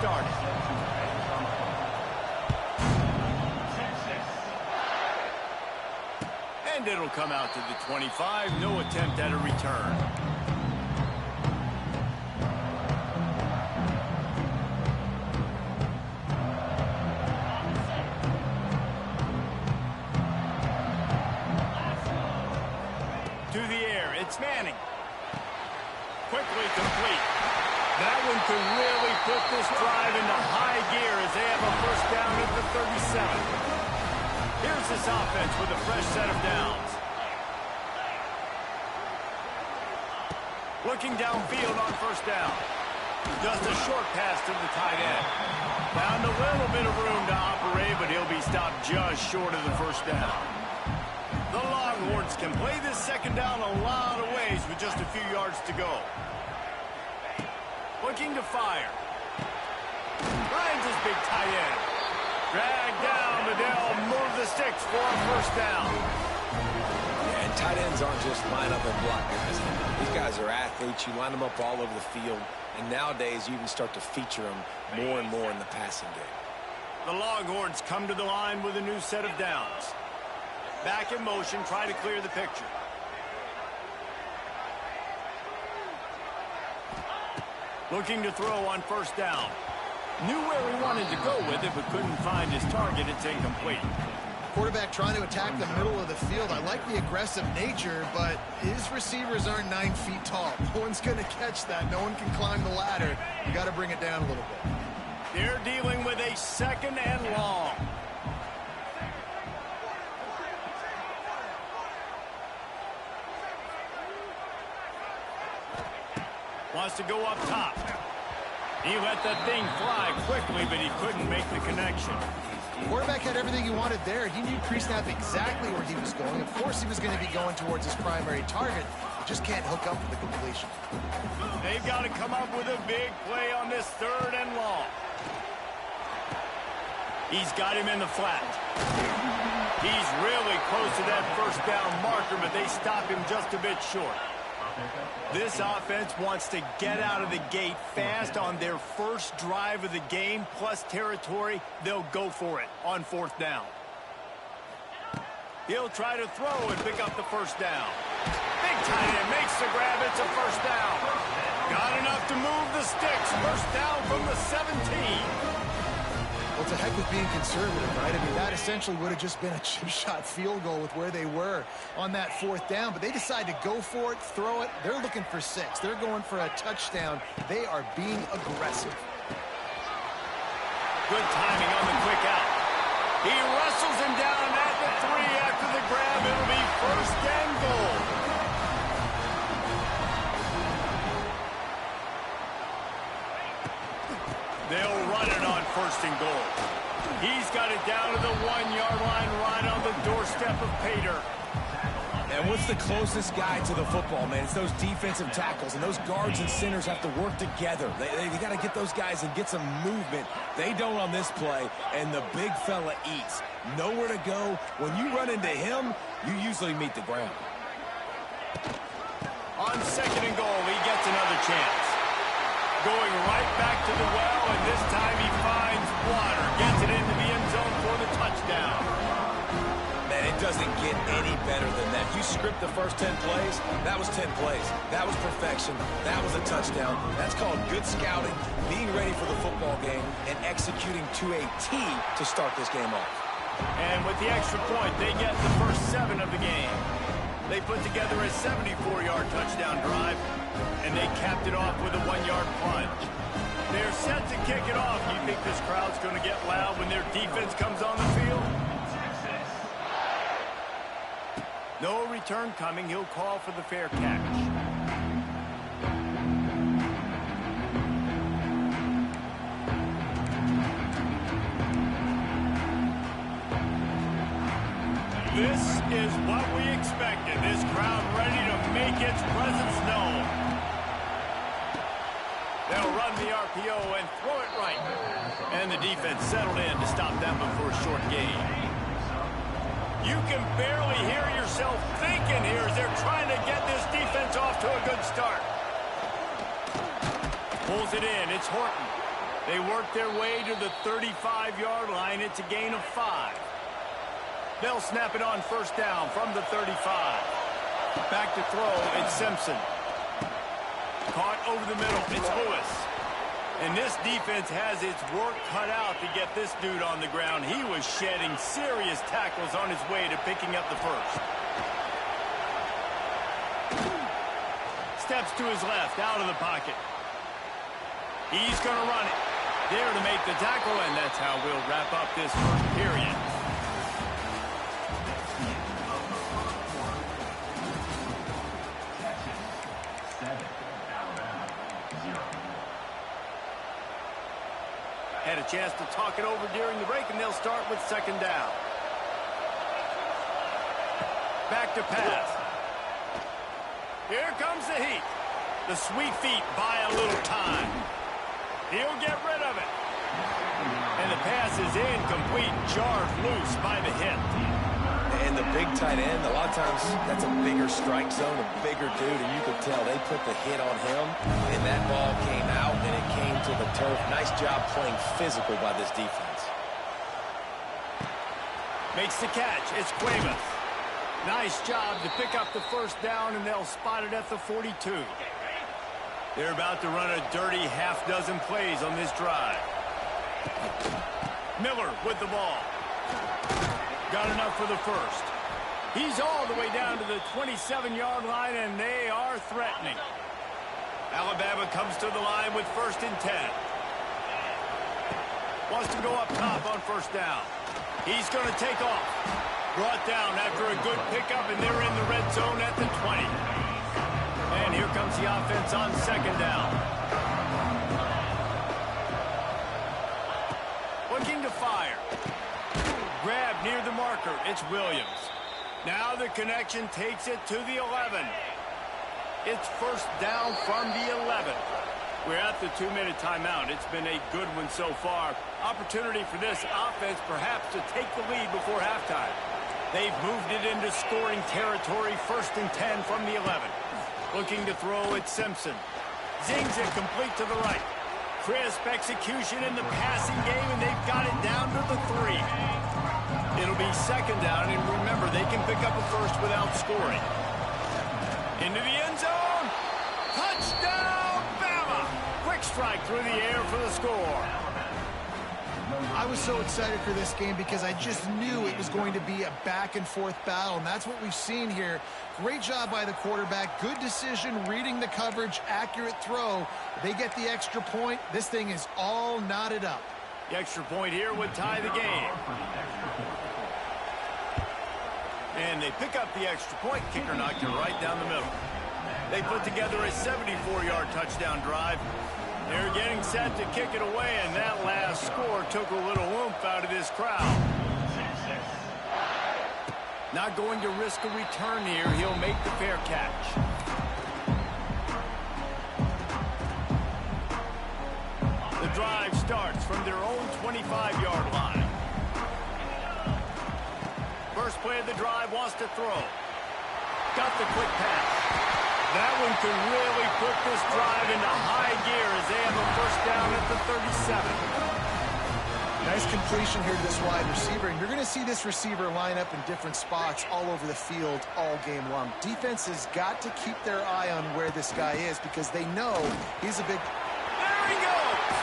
started. And it'll come out to the 25. No attempt at a return. To the air, it's Manning. Quickly complete. That one could really put this drive into high gear as they have a first down at the 37. Here's this offense with a fresh set of downs. Looking downfield on first down. Just a short pass to the tight end. Found a little bit of room to operate, but he'll be stopped just short of the first down. The Longhorns can play this second down a lot of ways with just a few yards to go. Looking to fire. Finds his big tight end. Drag down, but they'll move the sticks for a first down. Yeah, and tight ends aren't just line up and block guys. These guys are athletes. You line them up all over the field. And nowadays, you can start to feature them more and more in the passing game. The Longhorns come to the line with a new set of downs. Back in motion, try to clear the picture. Looking to throw on first down. Knew where he wanted to go with it, but couldn't find his target. It's incomplete. Quarterback trying to attack the middle of the field. I like the aggressive nature, but his receivers aren't 9 feet tall. No one's going to catch that. No one can climb the ladder. You got to bring it down a little bit. They're dealing with a second and long. Wants to go up top. He let that thing fly quickly, but he couldn't make the connection. Quarterback had everything he wanted there. He knew pre-snap exactly where he was going. Of course he was going to be going towards his primary target. He just can't hook up with the completion. They've got to come up with a big play on this third and long. He's got him in the flat. He's really close to that first down marker, but they stop him just a bit short. This offense wants to get out of the gate fast on their first drive of the game, plus territory. They'll go for it on fourth down. He'll try to throw and pick up the first down. Big tight end makes the grab. It's a first down. Got enough to move the sticks. First down from the 17. Well, it's a heck with being conservative, right? I mean, that essentially would have just been a chip shot field goal with where they were on that fourth down. But they decide to go for it, throw it. They're looking for 6. They're going for a touchdown. They are being aggressive. Good timing on the quick out. He wrestles him down at the 3 after the grab. It'll be first and goal. They'll run it on first and goal. He's got it down to the 1-yard line right on the doorstep of Pater. And what's the closest guy to the football, man? It's those defensive tackles, and those guards and centers have to work together. They got to get those guys and get some movement. They don't on this play, and the big fella eats. Nowhere to go. When you run into him, you usually meet the ground. On second and goal, he gets another chance. Going right back to the well, and this time he finds water. Gets it into the end zone for the touchdown. Man, it doesn't get any better than that. You script the first 10 plays, that was 10 plays. That was perfection. That was a touchdown. That's called good scouting, being ready for the football game, and executing to a T to start this game off. And with the extra point, they get the first 7 of the game. They put together a 74-yard touchdown drive, and they capped it off with a 1-yard plunge. They're set to kick it off. Do you think this crowd's going to get loud when their defense comes on the field? No return coming. He'll call for the fair catch. This is what we expected. This crowd ready to make its presence known. They'll run the RPO and throw it right. And the defense settled in to stop them before a short gain. You can barely hear yourself thinking here as they're trying to get this defense off to a good start. Pulls it in. It's Horton. They work their way to the 35-yard line. It's a gain of 5. They'll snap it on first down from the 35. Back to throw, it's Simpson. Caught over the middle, it's Lewis. And this defense has its work cut out to get this dude on the ground. He was shedding serious tackles on his way to picking up the first. Steps to his left, out of the pocket. He's going to run it. There to make the tackle, and that's how we'll wrap up this first period. Had a chance to talk it over during the break, and they'll start with second down. Back to pass. Here comes the heat. The sweet feet buy a little time. He'll get rid of it. And the pass is incomplete, jarred loose by the hit. And the big tight end, a lot of times that's a bigger strike zone, a bigger dude, and you could tell they put the hit on him, and that ball came out, and it came to the turf. Nice job playing physical by this defense. Makes the catch. It's Cuevas. Nice job to pick up the first down, and they'll spot it at the 42. They're about to run a dirty half-dozen plays on this drive. Miller with the ball. Got enough for the first. He's all the way down to the 27-yard line, and they are threatening. Alabama comes to the line with first and 10. Wants to go up top on first down. He's going to take off. Brought down after a good pickup, and they're in the red zone at the 20. And here comes the offense on second down. Looking to fire. Grab near the marker. It's Williams. Now the connection takes it to the 11. It's first down from the 11. We're at the 2-minute timeout. It's been a good one so far. Opportunity for this offense perhaps to take the lead before halftime. They've moved it into scoring territory, first and 10 from the 11. Looking to throw at Simpson. Zings it complete to the right. Crisp execution in the passing game, and they've got it down to the 3. It'll be second down, and remember, they can pick up a first without scoring. Into the end zone. Touchdown, Bama! Quick strike through the air for the score. I was so excited for this game because I just knew it was going to be a back-and-forth battle, and that's what we've seen here. Great job by the quarterback. Good decision, reading the coverage, accurate throw. They get the extra point. This thing is all knotted up. The extra point here would tie the game. And they pick up the extra point. Kicker knocked it right down the middle. They put together a 74-yard touchdown drive. They're getting set to kick it away, and that last score took a little oomph out of this crowd. Not going to risk a return here. He'll make the fair catch. The drive starts from their own 25-yard line. First play of the drive, wants to throw. Got the quick pass. That one could really put this drive into high gear as they have a first down at the 37. Nice completion here to this wide receiver, and you're going to see this receiver line up in different spots all over the field all game long. Defense has got to keep their eye on where this guy is because they know he's a big... There he goes!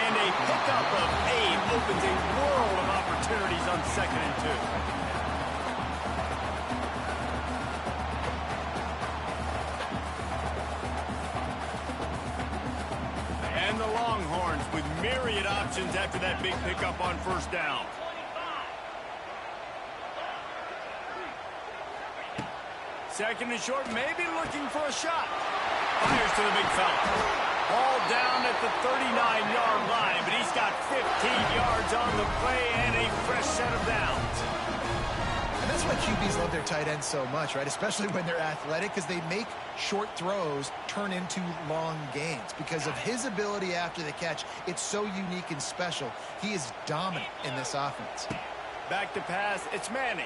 And a pickup of 8 opens a world of opportunities on second and 2. The Longhorns with myriad options after that big pickup on first down. Second and short, maybe looking for a shot. Fires to the big fella. Ball down at the 39-yard line, but he's got 15 yards on the play and a fresh set of downs. And that's why QBs love their tight ends so much, right? Especially when they're athletic, because they make short throws turn into long gains. Because of his ability after the catch, it's so unique and special. He is dominant in this offense. Back to pass, it's Manning.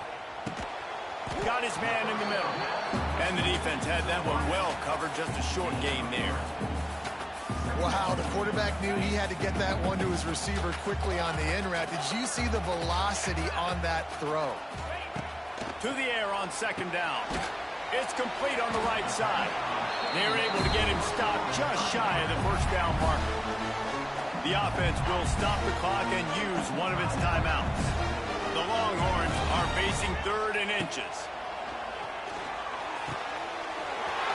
Got his man in the middle. And the defense had that one well covered, just a short gain there. Wow, the quarterback knew he had to get that one to his receiver quickly on the in route. Did you see the velocity on that throw? To the air on second down. It's complete on the right side. They're able to get him stopped just shy of the first down marker. The offense will stop the clock and use one of its timeouts. The Longhorns are facing 3rd and inches.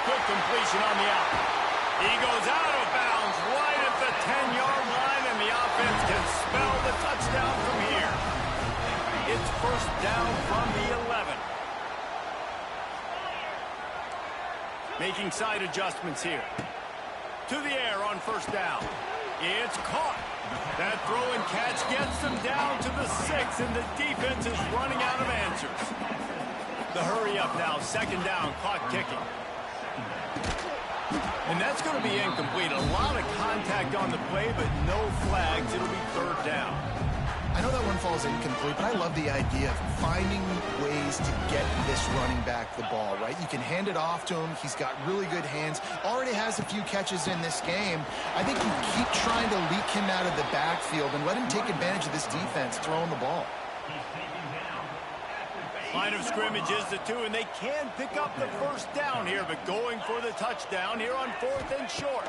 Good completion on the out. He goes out of bounds right at the 10-yard line, and the offense can spell the touchdown from here. It's first down from the 11. Making side adjustments here. To the air on first down. It's caught. That throw and catch gets them down to the 6, and the defense is running out of answers. The hurry up now, second down, clock ticking. And that's going to be incomplete. A lot of contact on the play, but no flags. It'll be 3rd down. I know that one falls incomplete, but I love the idea of finding ways to get this running back the ball, right? You can hand it off to him. He's got really good hands. Already has a few catches in this game. I think you keep trying to leak him out of the backfield and let him take advantage of this defense throwing the ball. Line of scrimmage is the 2, and they can pick up the first down here, but going for the touchdown here on 4th and short.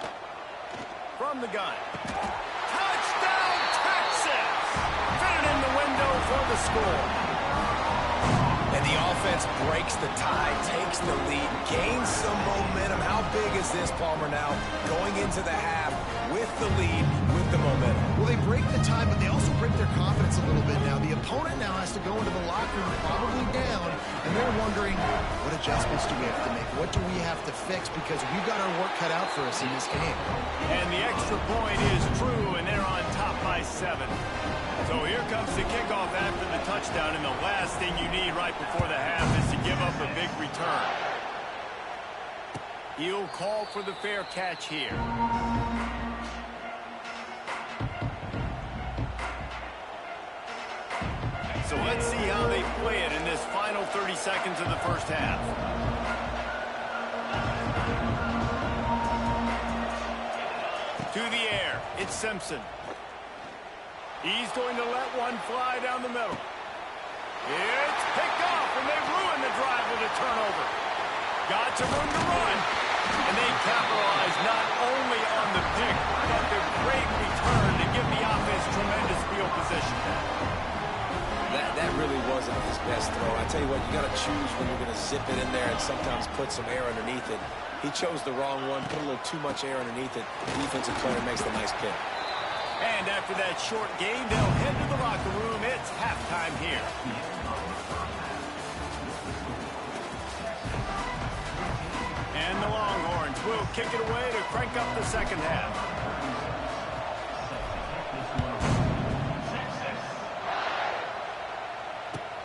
From the gun. Touchdown, Texas! Fitted in the window for the score. And the offense breaks the tie, takes the lead, gains some momentum. How big is this, Palmer, now? Going into the half with the lead, with the momentum. Well, they break the tie, but they also break their confidence a little bit now. The opponent now has to go into the locker room probably down, and they're wondering, what adjustments do we have to make? What do we have to fix? Because we've got our work cut out for us in this game. And the extra point is true, and they're on top by 7. So here comes the kickoff after the touchdown, and the last thing you need right before the half is to give up a big return. He'll call for the fair catch here. So let's see how they play it in this final 30 seconds of the first half. To the air, it's Simpson. He's going to let one fly down the middle. It's picked off, and they ruin the drive with a turnover. Got some room to run, and they capitalize not only on the pick, but the great return to give the offense tremendous field position. That really wasn't his best throw. I tell you what, you got to choose when you're going to zip it in there and sometimes put some air underneath it. He chose the wrong one, put a little too much air underneath it. The defensive player makes the nice pick. And after that short game, they'll head to the locker room. It's halftime here. And the Longhorns will kick it away to crank up the second half.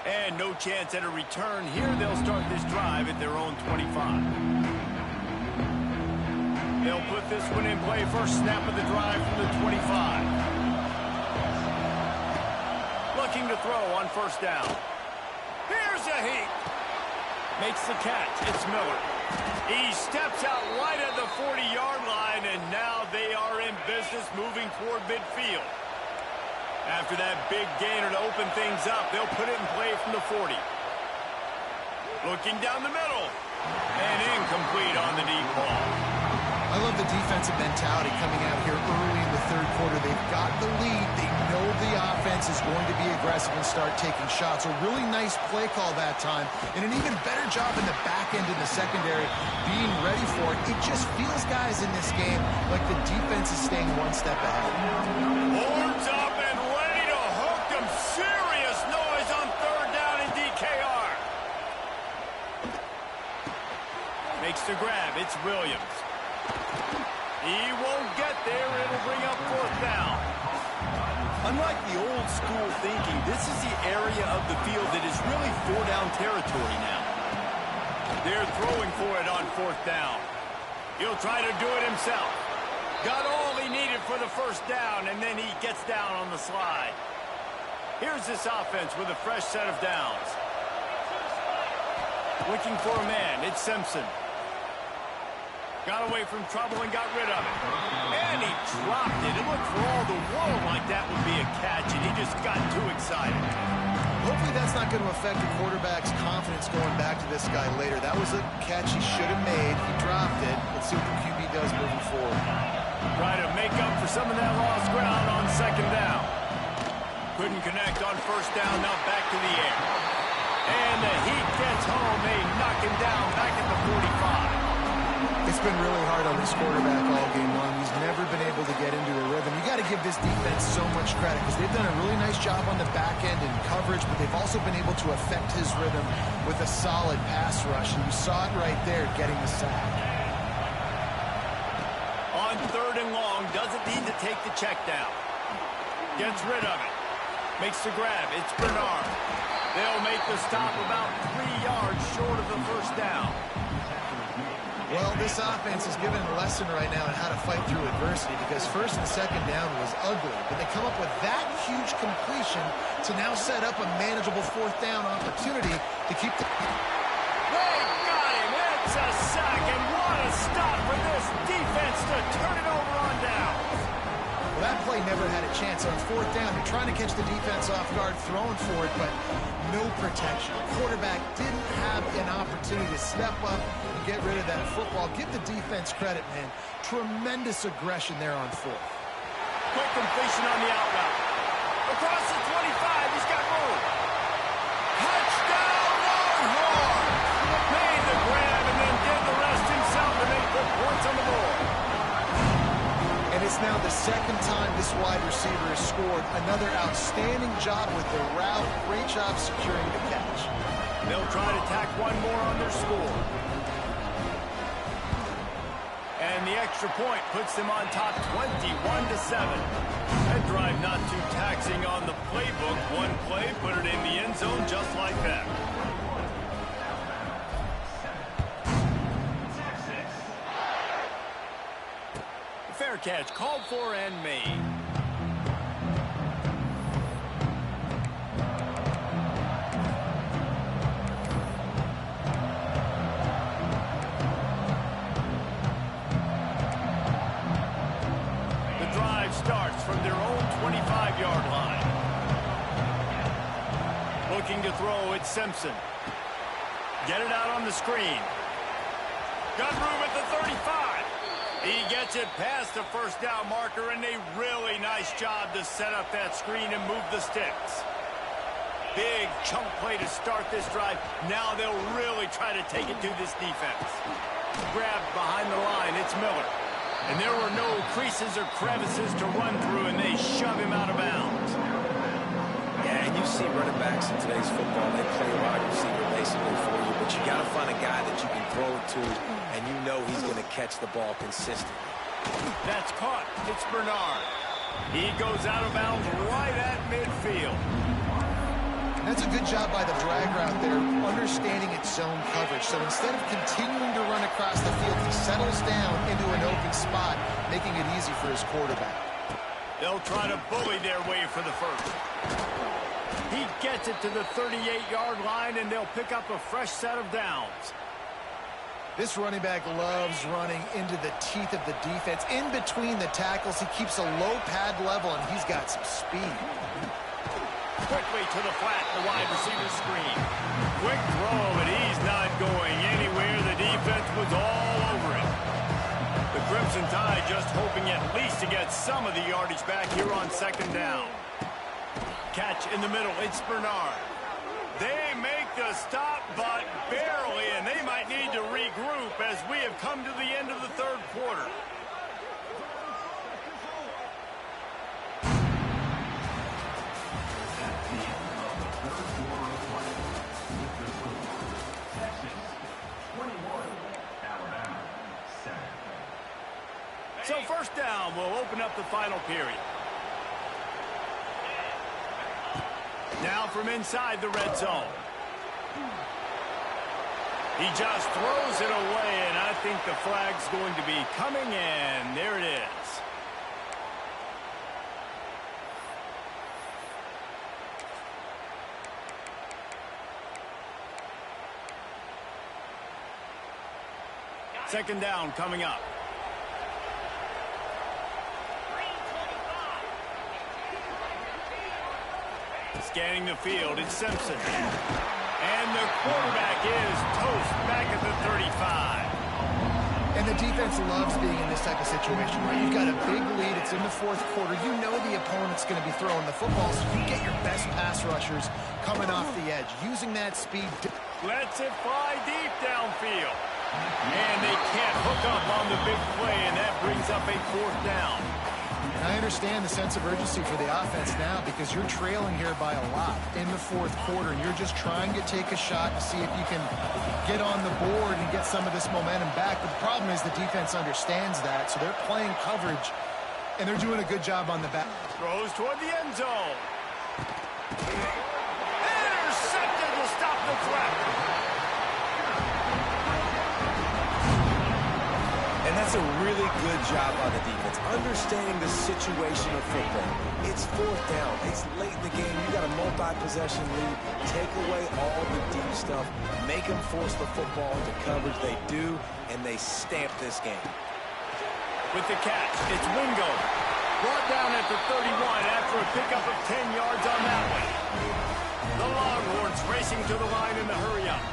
And no chance at a return here. They'll start this drive at their own 25. They'll put this one in play. First snap of the drive from the 25. Looking to throw on first down. Here's a heat. Makes the catch. It's Miller. He steps out right at the 40-yard line, and now they are in business moving toward midfield. After that big gainer to open things up, they'll put it in play from the 40. Looking down the middle. And incomplete on the deep ball. I love the defensive mentality coming out here early in the third quarter. They've got the lead. They know the offense is going to be aggressive and start taking shots. A really nice play call that time, and an even better job in the back end in the secondary being ready for it. It just feels, guys, in this game like the defense is staying one step ahead. Horns up and ready to hook them. Serious noise on third down in DKR. Makes the grab. It's Williams. He won't get there. It'll bring up fourth down. Unlike the old school thinking, this is the area of the field that is really four-down territory now. They're throwing for it on fourth down. He'll try to do it himself. Got all he needed for the first down, and then he gets down on the slide. Here's this offense with a fresh set of downs. Looking for a man. It's Simpson. Got away from trouble and got rid of it. And he dropped it. It looked for all the world like that would be a catch, and he just got too excited. Hopefully that's not going to affect the quarterback's confidence going back to this guy later. That was a catch he should have made. He dropped it. Let's see what the QB does moving forward. Try to make up for some of that lost ground on second down. Couldn't connect on first down. Now back to the air. And the Heat gets home. They knock him down back at the 45. It's been really hard on this quarterback all game long. He's never been able to get into a rhythm. You got to give this defense so much credit because they've done a really nice job on the back end in coverage, but they've also been able to affect his rhythm with a solid pass rush, and you saw it right there getting the sack. On third and long, doesn't need to take the check down. Gets rid of it. Makes the grab. It's Bernard. They'll make the stop about 3 yards short of the first down. Well, this offense is given a lesson right now on how to fight through adversity because first and second down was ugly, but they come up with that huge completion to now set up a manageable fourth down opportunity to keep the... They got him. It's a sack, and what a stop for this defense to turn it over on down. Well, that play never had a chance. On fourth down, you're trying to catch the defense off guard, throwing for it, but no protection. The quarterback didn't have an opportunity to step up and get rid of that football. Give the defense credit, man. Tremendous aggression there on fourth. Quick completion on the out route. Across the 25, he's got room. Touchdown, Longhorn! Made the grab and then did the rest himself to make good points on the board. And it's now the second time this wide receiver has scored. Another outstanding job with the route. Great job securing the catch. They'll try to tack one more on their score. And the extra point puts them on top 21-7. That drive not too taxing on the playbook. One play, put it in the end zone just like that. Fair catch, called for and made. The drive starts from their own 25-yard line. Looking to throw, it's Simpson. Get it out on the screen. Got room at the 35. He gets it past the first down marker, and a really nice job to set up that screen and move the sticks. Big chunk play to start this drive. Now they'll really try to take it to this defense. Grabbed behind the line, it's Miller. And there were no creases or crevices to run through, and they shove him out of bounds. Yeah, and you see running backs in today's football, they play wide receiver basically for you, but you got to find a guy that you can throw it to, and you know he's going to catch the ball consistently. That's caught. It's Bernard. He goes out of bounds right at midfield. That's a good job by the drag route there, understanding its zone coverage. So instead of continuing to run across the field, he settles down into an open spot, making it easy for his quarterback. They'll try to bully their way for the first. He gets it to the 38-yard line, and they'll pick up a fresh set of downs. This running back loves running into the teeth of the defense. In between the tackles, he keeps a low pad level, and he's got some speed. Quickly to the flat, the wide receiver screen. Quick throw, but he's not going anywhere. The defense was all over him. The Crimson Tide just hoping at least to get some of the yardage back here on second down. Catch in the middle, it's Bernard. They make the stop, but barely, and they might need to regroup as we have come to the end of the third quarter. So first down will open up the final period. Now from inside the red zone. He just throws it away, and I think the flag's going to be coming, and there it is. Second down coming up. Scanning the field, it's Simpson. And the quarterback is toast back at the 35. And the defense loves being in this type of situation, right? You've got a big lead. It's in the fourth quarter. You know the opponent's going to be throwing the football, so you get your best pass rushers coming off the edge, using that speed. Lets it fly deep downfield. And they can't hook up on the big play, and that brings up a fourth down. And I understand the sense of urgency for the offense now because you're trailing here by a lot in the fourth quarter, and you're just trying to take a shot to see if you can get on the board and get some of this momentum back. But the problem is the defense understands that, so they're playing coverage, and they're doing a good job on the back. Throws toward the end zone. Intercepted to stop the threat. And that's a really good job by the defense, understanding the situation of football. It's fourth down. It's late in the game. You got a multi-possession lead. Take away all the deep stuff. Make them force the football into coverage. They do, and they stamp this game. With the catch, it's Wingo. Brought down at the 31 after a pickup of 10 yards on that one. The Longhorns racing to the line in the hurry-up.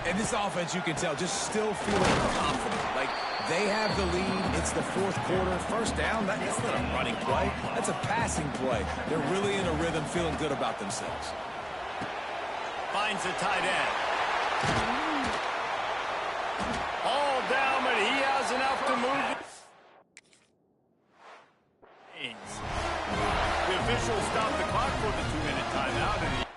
And this offense, you can tell, just still feeling confident. Like, they have the lead. It's the fourth quarter. First down, that's not a running play. That's a passing play. They're really in a rhythm, feeling good about themselves. Finds the tight end. All down, but he has enough to move. The officials stopped the clock for the 2-minute timeout. And